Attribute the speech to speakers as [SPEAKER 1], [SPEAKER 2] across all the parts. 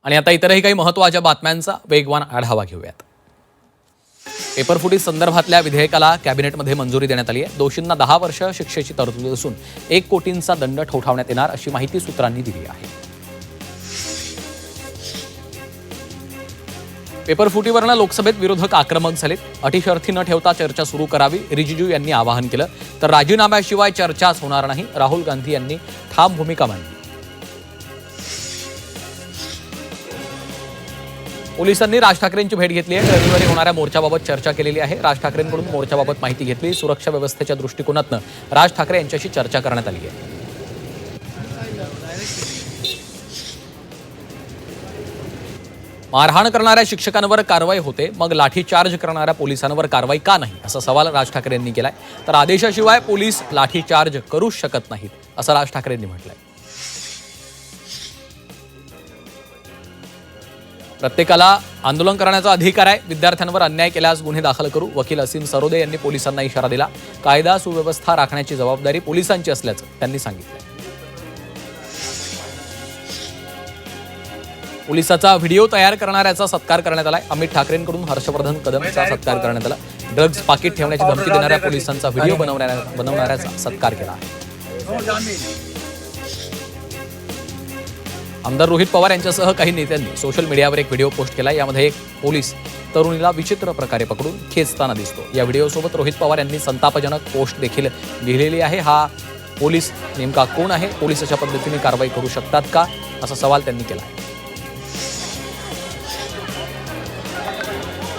[SPEAKER 1] आणि आता इतरही काही महत्त्वाच्या बातम्यांचा वेगवान आढावा घेऊयात. पेपरफुटी संदर्भातल्या विधेयकाला कॅबिनेटमध्ये मंजुरी देण्यात आली आहे. दोषींना 10 वर्ष शिक्षेची तरतूद असून 1 कोटींचा दंड ठोठावण्यात येणार अशी माहिती सूत्रांनी दिली आहे. पेपरफुटीवरनं लोकसभेत विरोधक आक्रमक झालेत. अटी शर्थी न ठेवता चर्चा सुरू करावी रिजिजू यांनी आवाहन केलं. तर राजीनाम्याशिवाय चर्चाच होणार नाही राहुल गांधी यांनी ठाम भूमिका मांडली. पोलिसांनी राज ठाकरेंची भेट घेतली आहे. रविवारी होणाऱ्या मोर्चाबाबत चर्चा केलेली आहे. राज ठाकरेंकडून मोर्चाबाबत माहिती घेतली. सुरक्षा व्यवस्थेच्या दृष्टिकोनातून राज ठाकरे यांच्याशी चर्चा करण्यात आली आहे. मारहाण करणाऱ्या शिक्षकांवर कारवाई होते, मग लाठीचार्ज करणाऱ्या पोलिसांवर कारवाई का नाही असा सवाल राज ठाकरे यांनी केलाय. तर आदेशाशिवाय पोलीस लाठीचार्ज करूच शकत नाहीत असं राज ठाकरेंनी म्हटलंय. प्रत्येकाला आंदोलन करण्याचा अधिकार आहे. विद्यार्थ्यांवर अन्याय केल्यास गुन्हे दाखल करू. वकील असीम सरोदे यांनी पोलिसांना इशारा दिला. कायदा सुव्यवस्था राखण्याची जबाबदारी पोलिसांची असल्याचं त्यांनी सांगितलं. पोलिसाचा व्हिडिओ तयार करणाऱ्याचा सत्कार करण्यात आलाय. अमित ठाकरेंकडून हर्षवर्धन कदमचा सत्कार करण्यात आला. ड्रग्ज पाकिट ठेवण्याची धमकी देणाऱ्या पोलिसांचा व्हिडिओ बनवणाऱ्याचा सत्कार केला आहे. आमदार रोहित पवार यांच्यासह काही नेत्यांनी सोशल मीडियावर एक व्हिडिओ पोस्ट केला. यामध्ये एक पोलीस तरुणीला विचित्र प्रकारे पकडून खेचताना दिसतो. या व्हिडिओसोबत रोहित पवार यांनी संतापजनक पोस्ट देखील लिहिलेली आहे. हा पोलीस नेमका कोण आहे? पोलीस अशा पद्धतीने कारवाई करू शकतात का असा सवाल त्यांनी केला.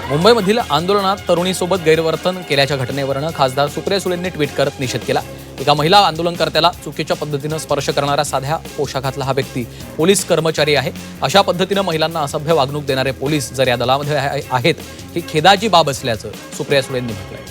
[SPEAKER 1] मुंबईमधील आंदोलनात तरुणीसोबत गैरवर्तन केल्याच्या घटनेवरनं खासदार सुप्रिया सुळेंनी ट्विट करत निषेध केला. एका महिला आंदोलनकर्त्याला चुकीच्या पद्धतीनं स्पर्श करणारा साध्या पोशाखातला हा व्यक्ती पोलीस कर्मचारी आहे. अशा पद्धतीनं महिलांना असभ्य वागणूक देणारे पोलीस जर या दलामध्ये आहेत ही खेदाची बाब असल्याचं सुप्रिया सुळेंनी म्हटलंय.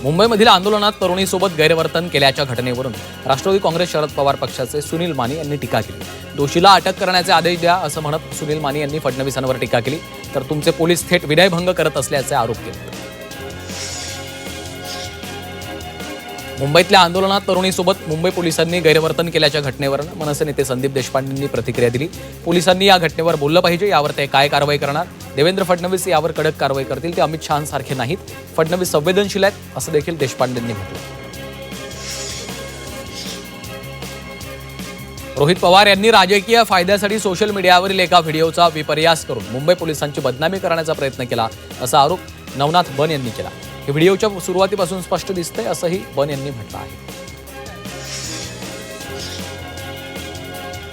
[SPEAKER 1] मुंबईमधील आंदोलनात तरुणीसोबत गैरवर्तन केल्याच्या घटनेवरून राष्ट्रवादी काँग्रेस शरद पवार पक्षाचे सुनील माने यांनी टीका केली. दोषीला अटक करण्याचे आदेश द्या असं म्हणत सुनील माने यांनी फडणवीसांवर टीका केली. तर तुमचे पोलीस थेट विनयभंग करत असल्याचे आरोप केले. मुंबईतल्या आंदोलनात तरुणीसोबत मुंबई पोलिसांनी गैरवर्तन केल्याच्या घटनेवर मनसे नेते संदीप देशपांडेंनी प्रतिक्रिया दिली. पोलिसांनी या घटनेवर बोललं पाहिजे. यावर ते काय कारवाई करणार? देवेंद्र फडणवीस यावर कडक कारवाई करतील. ते अमित शहांसारखे नाहीत. फडणवीस संवेदनशील आहेत असं देखील देशपांडेंनी म्हटलं. रोहित पवार यांनी राजकीय फायद्यासाठी सोशल मीडियावरील एका व्हिडिओचा विपर्यास करून मुंबई पोलिसांची बदनामी करण्याचा प्रयत्न केला असा आरोप नवनाथ बन यांनी केला. हे व्हिडिओच्या सुरुवातीपासून स्पष्ट दिसतंय असंही बन यांनी म्हटलं आहे.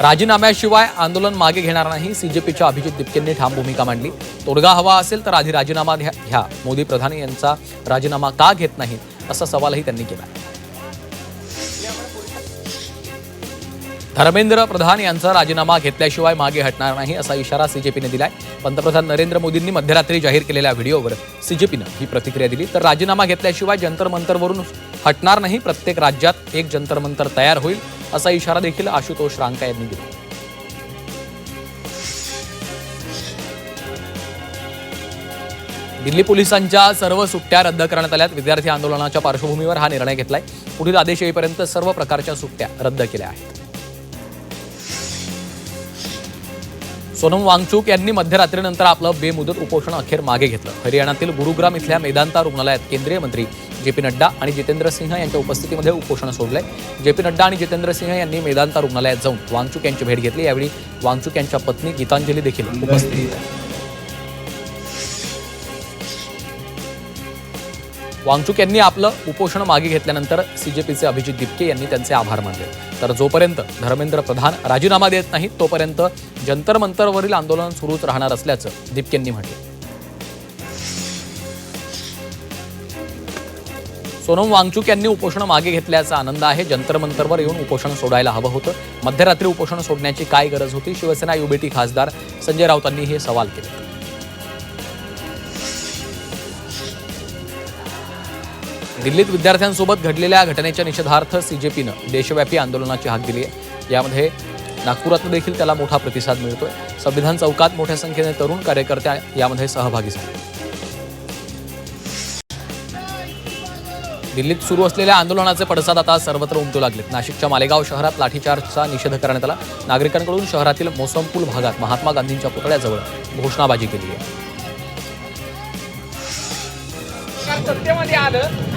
[SPEAKER 1] राजीनाम्याशिवाय आंदोलन मागे घेणार नाही. सीजेपीच्या अभिजित दिपकेंनी ठाम भूमिका मांडली. तोडगा हवा असेल तर आधी राजीनामा घ्या. मोदी प्रधान यांचा राजीनामा का घेत नाही असा सवालही त्यांनी केला. धर्मेंद्र प्रधान यांचा राजीनामा घेतल्याशिवाय मागे हटणार नाही असा इशारा सीजेपीने दिलाय. पंतप्रधान नरेंद्र मोदींनी मध्यरात्री जाहीर केलेल्या व्हिडिओवर सीजेपीनं ही प्रतिक्रिया दिली. तर राजीनामा घेतल्याशिवाय जंतर मंतरवरून हटणार नाही. प्रत्येक राज्यात एक जंतर मंतर तयार होईल असा इशारा देखील आशुतोष रांका यांनी दिला. दिल्ली पोलिसांच्या सर्व सुट्ट्या रद्द करण्यात आल्यात. विद्यार्थी आंदोलनाच्या पार्श्वभूमीवर हा निर्णय घेतलाय. पुढील आदेश येईपर्यंत सर्व प्रकारच्या सुट्ट्या रद्द केल्या आहेत. सोनम वांगचुक यांनी मध्यरात्रीनंतर आपलं बेमुदत उपोषण अखेर मागे घेतलं. हरियाणातील गुरुग्राम इथल्या मेदांता रुग्णालयात केंद्रीय मंत्री जे.पी. नड्डा आणि जितेंद्र सिंह यांच्या उपस्थितीमध्ये उपोषण सोडलंय. जे.पी. नड्डा आणि जितेंद्र सिंह यांनी मेदांता रुग्णालयात जाऊन वांगचुक यांची भेट घेतली. यावेळी वांगचुक यांच्या पत्नी गीतांजली देखील उपस्थित होत्या. वांगचुक यांनी आपलं उपोषण मागे घेतल्यानंतर सीजेपीचे अभिजित दिपके यांनी त्यांचे आभार मानले. तर जोपर्यंत धर्मेंद्र प्रधान राजीनामा देत नाहीत तोपर्यंत जंतर मंतरवरील आंदोलन सुरूच राहणार असल्याचं दिपकेंनी म्हटलं. सोनम वांगचुक यांनी उपोषण मागे घेतल्याचा आनंद आहे. जंतर मंतरवर येऊन उपोषण सोडायला हवं होतं. मध्यरात्री उपोषण सोडण्याची काय गरज होती? शिवसेना युबीटी खासदार संजय राऊतांनी हे सवाल केले. दिल्लीत विद्यार्थ्यांसोबत घडलेल्या घटनेच्या निषेधार्थ सीजेपीनं देशव्यापी आंदोलनाची हाक दिली आहे. यामध्ये नागपुरात देखील त्याला मोठा प्रतिसाद मिळतोय. संविधान चौकात मोठ्या संख्येने तरुण कार्यकर्ते यामध्ये सहभागी झाले. दिल्लीत सुरू असलेल्या आंदोलनाचे पडसाद आता सर्वत्र उमटू लागलेत. नाशिकच्या मालेगाव शहरात लाठीचार्जचा निषेध करण्यात आला. नागरिकांकडून शहरातील मोसमपूल भागात महात्मा गांधींच्या पुतळ्याजवळ घोषणाबाजी केली आहे.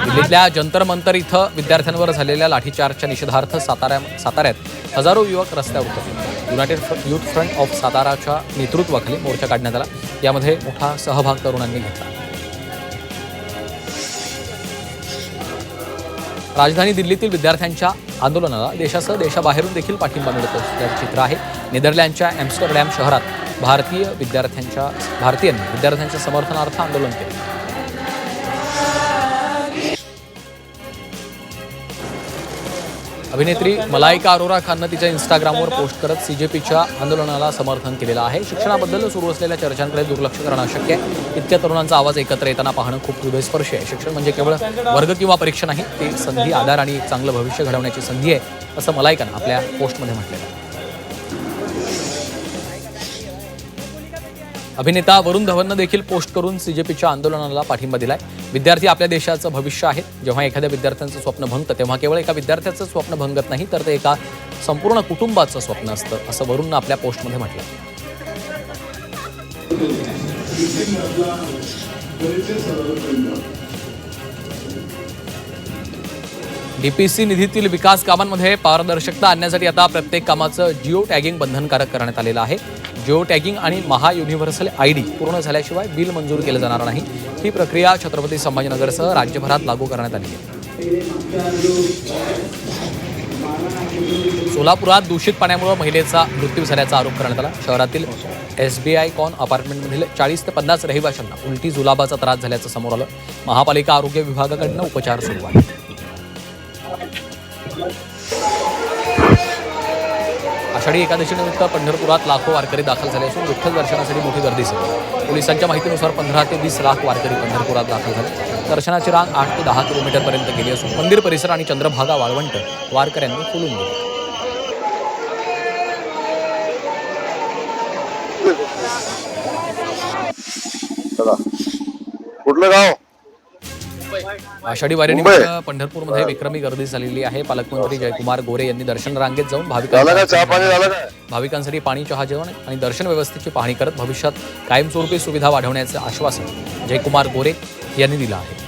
[SPEAKER 1] दिल्लीतल्या जंतर मंतर इथं विद्यार्थ्यांवर झालेल्या लाठीचार्जच्या निषेधार्थ साताऱ्यात हजारो युवक रस्त्यावर उतरले. युनायटेड युथ फ्रंट ऑफ साताराच्या नेतृत्वाखाली मोर्चा काढण्यात आला. यामध्ये मोठा सहभाग तरुणांनी घेतला. राजधानी दिल्लीतील विद्यार्थ्यांच्या आंदोलनाला देशासह देशाबाहेरून देखील पाठिंबा मिळत असल्याचं चित्र आहे. नेदरलँडच्या ॲम्स्टरडॅम शहरात भारतीयांनी विद्यार्थ्यांच्या समर्थनार्थ आंदोलन केले. अभिनेत्री मलाइका अरोरा खाननं तिच्या इंस्टाग्रामवर पोस्ट करत CJPच्या आंदोलनाला समर्थन केलेलं आहे. शिक्षणाबद्दल सुरू असलेल्या चर्चांकडे दुर्लक्ष करणं अशक्य आहे. इतक्या तरुणांचा आवाज एकत्र येताना पाहणं खूप हृदयस्पर्शी आहे. शिक्षण म्हणजे केवळ वर्ग किंवा परीक्षा नाही, ते संधी, आधार आणि एक चांगलं भविष्य घडवण्याची संधी आहे, असं मलाइकानं आपल्या पोस्टमध्ये म्हटलेलं आहे. अभिनेता वरुण धवननं देखील पोस्ट करून CJPच्या आंदोलनाला पाठिंबा दिलाय. विद्यार्थी आपल्या देशाचं भविष्य आहेत. जेव्हा एखाद्या विद्यार्थ्यांचं स्वप्न भंगतं तेव्हा केवळ एका विद्यार्थ्याचं स्वप्न भंगत नाही, तर ते एका संपूर्ण कुटुंबाचं स्वप्न असतं, असं वरुणनं आपल्या पोस्टमध्ये म्हटलं. DPC निधीतील विकास कामांमध्ये पारदर्शकता आणण्यासाठी आता प्रत्येक कामाचं जिओ टॅगिंग बंधनकारक करण्यात आलेलं आहे. जिओ टॅगिंग आणि महा युनिव्हर्सल ID पूर्ण झाल्याशिवाय बिल मंजूर केलं जाणार नाही. ही प्रक्रिया छत्रपती संभाजीनगरसह राज्यभरात लागू करण्यात आली आहे. सोलापुरात दूषित पाण्यामुळे महिलेचा मृत्यू झाल्याचा आरोप करण्यात आला. शहरातील SBI कॉन अपार्टमेंटमधील 40 ते 50 रहिवाशांना उलटी जुलाबाचा त्रास झाल्याचं समोर आलं. महापालिका आरोग्य विभागाकडून उपचार सुरू आहेत. आषाढी एकादशीनिमित्त पंढरपुरात लाखो वारकरी दाखल झाले असून विठ्ठल दर्शनासाठी मोठी गर्दी झाली. पोलिसांच्या माहितीनुसार 15 ते 20 लाख वारकरी पंढरपुरात दाखल झाले. दर्शनाची रांग 8 ते 10 किलोमीटरपर्यंत गेली असून मंदिर परिसर आणि चंद्रभागा वाळवंट वारकऱ्यांनी फुलून गेले.
[SPEAKER 2] कुठलं गाव?
[SPEAKER 1] आषाढी वारीनिमित्त पंढरपूरमध्ये विक्रमी गर्दी झालेली आहे. पालकमंत्री जयकुमार गोरे यांनी दर्शन रांगेत जाऊन भाविकांसाठी पाणी, चहा, जेवण आणि दर्शन व्यवस्थेची पाहणी करत भविष्यात कायमस्वरूपी सुविधा वाढवण्याचे आश्वासन जयकुमार गोरे यांनी दिलं आहे.